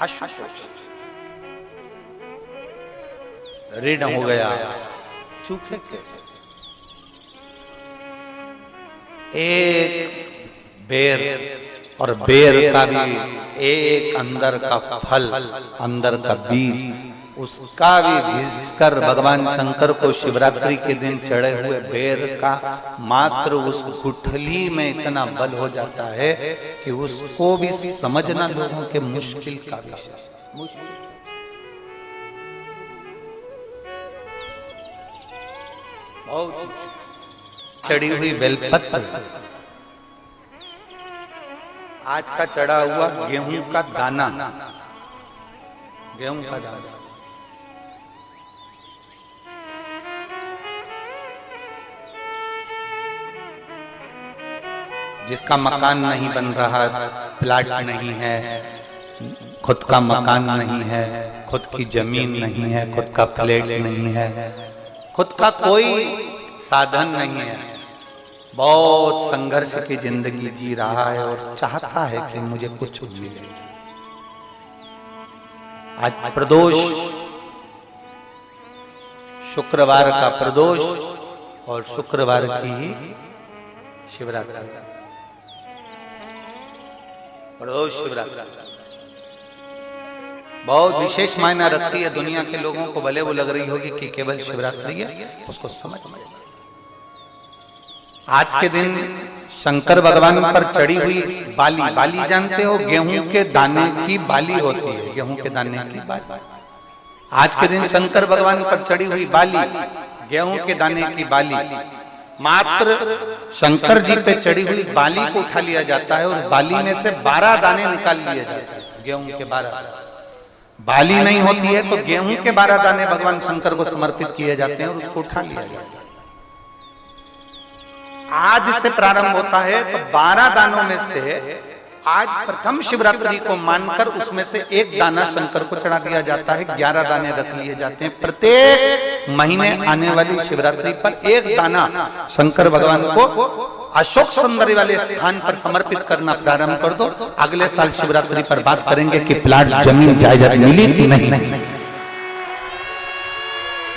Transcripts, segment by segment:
आशुतोष ऋण हो गया, चूके कैसे? एक बेर और बेर का भी एक अंदर का फल, अंदर का बीज, उसका भी घिसकर भगवान शंकर को शिवरात्रि के दिन चढ़े हुए बेर का मात्र उस गुठली में इतना बल हो जाता है कि उसको भी समझना लोगों के मुश्किल का विषय। बहुत चढ़ी हुई बेलपत्र, आज का चढ़ा हुआ गेहूं का दाना, गेहूं का दाना, जिसका मकान नहीं बन रहा, प्लाट नहीं है, खुद का मकान नहीं है, खुद की जमीन नहीं है, खुद का फ्लैट नहीं है, खुद का कोई साधन नहीं है, बहुत संघर्ष की जिंदगी जी रहा है और चाहता है कि मुझे कुछ मिले। आज प्रदोष, शुक्रवार का प्रदोष और शुक्रवार की शिवरात्रि, प्रदोष शिवरात्रि बहुत विशेष मायना रखती है। दुनिया के लोगों को भले वो लग रही होगी कि केवल शिवरात्रि है, उसको समझ में। आज के दिन शंकर भगवान पर चढ़ी हुई बाली, बाली जानते हो, गेहूं के दाने की बाली होती है, गेहूं के दाने की बाली। आज के दिन शंकर भगवान पर चढ़ी हुई बाली, गेहूं के दाने की बाली, मात्र शंकर जी पे चढ़ी हुई बाली को उठा लिया जाता है और बाली में से 12 दाने निकाल लिए जाते हैं। गेहूं के 12 बाली नहीं होती है तो गेहूं के 12 दाने भगवान शंकर को समर्पित किए जाते हैं और उसको उठा लिया जाता है। आज से प्रारंभ होता है तो 12 दानों में से आज प्रथम शिवरात्रि को मानकर उसमें से एक दाना शंकर को चढ़ा दिया जाता है, 11 दाने रख लिए जाते हैं। प्रत्येक महीने आने वाली शिवरात्रि पर एक दाना शंकर भगवान को अशोक सुंदरी वाले स्थान पर समर्पित करना प्रारंभ कर दो। अगले साल शिवरात्रि पर बात करेंगे कि प्लाट, जमीन, जायदाद मिली कि नहीं,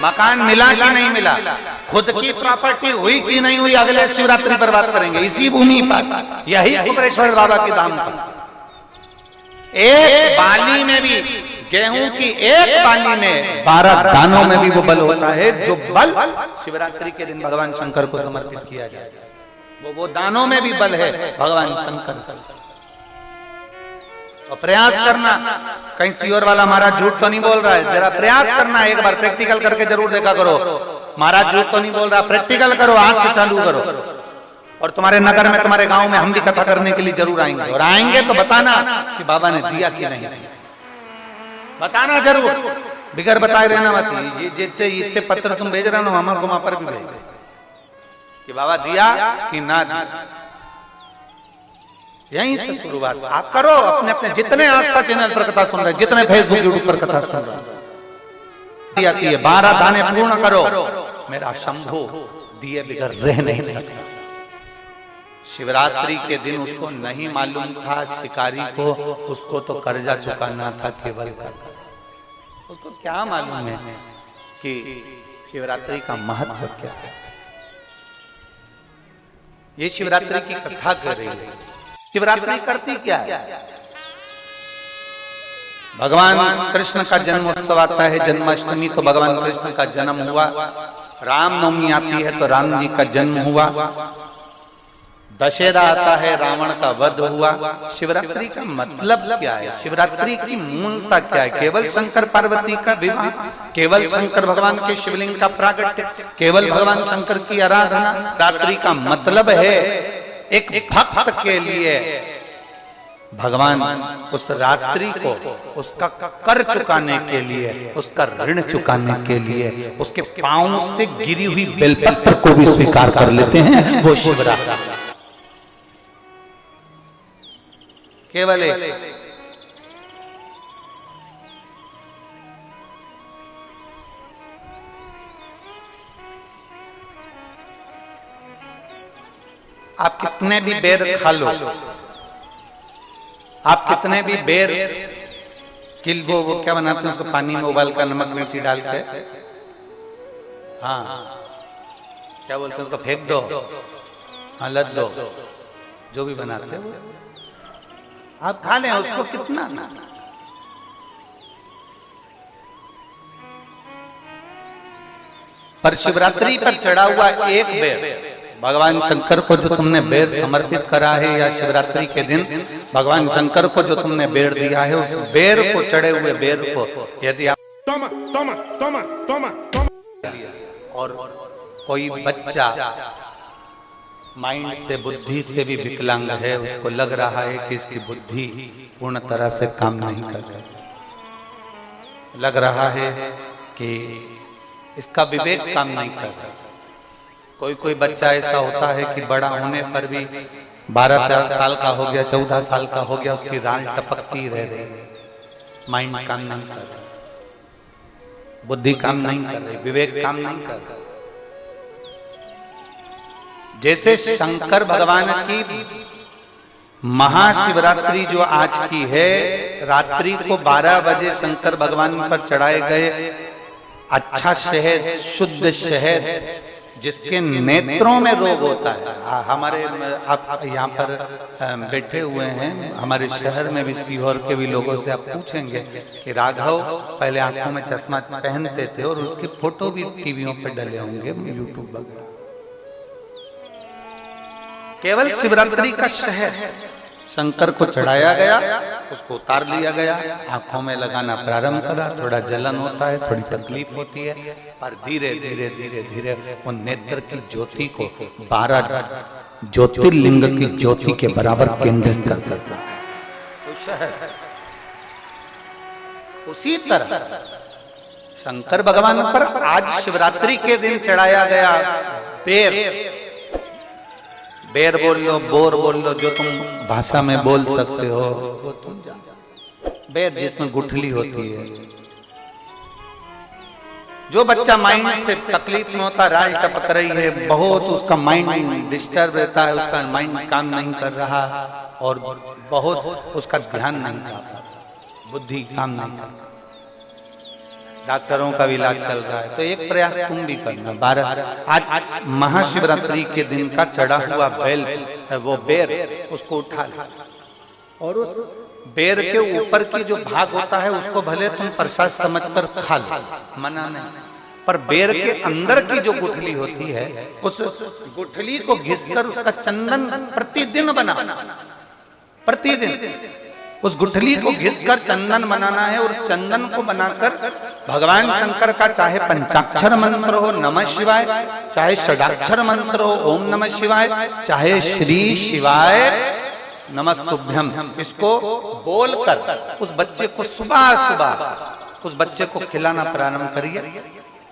मकान मिला कि नहीं मिला, खुद की प्रॉपर्टी हुई कि नहीं हुई, अगले शिवरात्रि पर बात करेंगे। इसी भूमि पर, यही कुबेरेश्वर बाबा के धाम पर, एक बाली में भी, गेहूं की एक बाली में 12 दानों में भी वो बल होता है जो बल शिवरात्रि के दिन भगवान शंकर को समर्पित किया जाए। वो दानों में भी बल है भगवान शंकर का। और प्रयास करना, कहीं सीओर वाला महाराज झूठ तो नहीं बोल रहा है, जरा प्रयास करना, एक बार प्रैक्टिकल करके जरूर देखा करो। महाराज झूठ तो नहीं बोल रहा, प्रैक्टिकल करो, आज से चालू करो। और तुम्हारे नगर में, तुम्हारे गांव में हम भी कथा करने के लिए जरूर आएंगे, और आएंगे तो बताना कि बाबा ने दिया कि नहीं, बताना जरूर, बिगर बताए रहना मत। जितने इतने पत्र तुम भेज रहे हो, हमारे को वहां पर भी भेज कि बाबा दिया कि ना दिया। यहीं से शुरुआत आप करो। अपने अपने जितने आस्था चैनल पर कथा सुन रहे, जितने फेसबुक यूट्यूब पर कथा सुन रहे, दिया कि 12 दाने पूर्ण करो, मेरा शंभु दिए बिगर रह नहीं सकता। शिवरात्रि के दिन उसको नहीं मालूम था, शिकारी को, उसको तो कर्जा चुकाना था केवल का। उसको क्या मालूम है कि शिवरात्रि का महत्व क्या है। ये शिवरात्रि की कथा कर रही है। शिवरात्रि करती क्या है? भगवान कृष्ण का जन्मोत्सव आता है, जन्माष्टमी, तो भगवान कृष्ण का जन्म हुआ। रामनवमी आती है तो राम जी का जन्म हुआ। दशहरा आता है, रावण का वध हुआ। शिवरात्रि का मतलब क्या है? शिवरात्रि की मूलता क्या है? केवल शंकर पार्वती का विवाह, केवल शंकर भगवान के शिवलिंग का प्रागट्य, केवल भगवान शंकर की आराधना। रात्रि का मतलब है एक भक्त के लिए भगवान उस रात्रि को उसका कर चुकाने के लिए, उसका ऋण चुकाने के लिए उसके पांव से गिरी हुई बेलपत्र को भी स्वीकार कर लेते हैं। वो शिवरात्रि केवल आप कितने भी बेर खा लो, आप कितने भी बेर किल वो क्या बनाते हैं उसको पानी में उबाल कर नमक मिर्ची डाल के, हाँ क्या बोलते हैं उसको, फेंक दो, हाँ लद दो, जो भी बनाते हैं वो आप खा लें, उसको कितना ना। पर शिवरात्रि पर चढ़ा हुआ एक बेर भगवान शंकर को जो तुमने बेर समर्पित करा है, या शिवरात्रि के दिन भगवान शंकर को जो तुमने बेर दिया है, उस बेर को, चढ़े हुए बेर को यदि आप और कोई बच्चा माइंड से, बुद्धि से भी विकलांग है, उसको लग रहा है कि इसकी बुद्धि पूर्ण तरह से काम नहीं कर रही, लग रहा है कि इसका विवेक काम नहीं कर रहा। कोई बच्चा ऐसा होता है कि बड़ा होने पर भी 12-13 साल का हो गया, 14 साल का हो गया, उसकी राल टपकती रह रही है, माइंड काम नहीं कर रहा, बुद्धि काम नहीं कर रही, विवेक काम नहीं कर रहा। जैसे शंकर भगवान की महाशिवरात्रि जो आज की है, रात्रि को 12 बजे शंकर भगवान पर चढ़ाए गए अच्छा शहद, शुद्ध शहद, जिसके नेत्रों में रोग होता है। हमारे आप यहाँ पर बैठे हुए हैं, हमारे शहर में भी, सीहोर के भी लोगों से आप पूछेंगे कि राघव पहले आंखों में चश्मा पहनते थे, और उसके फोटो भी टीवियों पे डले होंगे, यूट्यूब वगैरह। केवल शिवरात्रि का शहद शंकर को चढ़ाया गया, उसको उतार लिया गया, आंखों में लगाना प्रारंभ करा, थोड़ा जलन होता है, थोड़ी तकलीफ होती है, पर धीरे धीरे धीरे धीरे वो नेत्र की ज्योति को 12 ज्योतिर्लिंग की ज्योति के बराबर केंद्रित कर देता है। उसी तरह शंकर भगवान पर आज शिवरात्रि के दिन चढ़ाया गया बेर बोल लो, बोर बोल लो, जो तुम भाषा में बोल सकते हो, वो तुम जानो। बेर जिसमें गुठली होती है, जो बच्चा माइंड से तकलीफ में होता, राल टपक रही है, बहुत उसका माइंड डिस्टर्ब रहता है, उसका माइंड काम नहीं कर रहा, और बहुत उसका ध्यान नहीं कर रहा, बुद्धि काम नहीं कर रहा, डॉक्टरों का भी इलाज चल रहा है, तो एक प्रयास तुम भी करना। 12 आज महाशिवरात्रि के दिन का चढ़ा हुआ बेल, वो बेर, उसको उठा लो, और उस बेर के ऊपर की जो भाग होता है उसको भले तुम प्रसाद समझकर खा लो, मना नहीं, पर बेर के अंदर की जो गुठली होती है, उस गुठली को घिसकर उसका चंदन प्रतिदिन बनाना, प्रतिदिन उस गुठली को घिसकर चंदन बनाना है, और चंदन को बनाकर भगवान शंकर का चाहे पंचाक्षर मंत्र हो नमः शिवाय, चाहे षडाक्षर मंत्र हो ओम नमः शिवाय, चाहे श्री शिवाय नमस्तुभ्यम, इसको बोलकर उस बच्चे को सुबह सुबह उस बच्चे को खिलाना प्रारंभ करिए।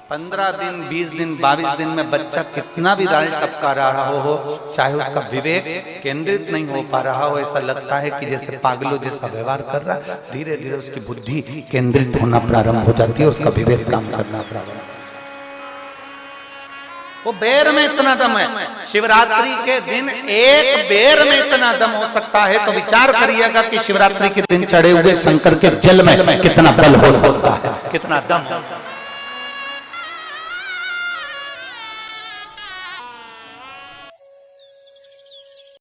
15 दिन, 20 दिन, 22 दिन में बच्चा कितना भी राल टपका रहा हो, चाहे उसका विवेक केंद्रित नहीं हो पा रहा हो, ऐसा लगता है कि जैसे पागलों जैसा व्यवहार कर रहा, धीरे धीरे उसकी बुद्धि केंद्रित होना प्रारंभ हो जाती है, उसका विवेक काम करना प्रारंभ। वो बेर में इतना दम है, शिवरात्रि के दिन एक बेर में इतना दम हो सकता है, तो विचार करिएगा कि शिवरात्रि के दिन चढ़े हुए शंकर के जल में कितना बल हो सकता है, कितना दम।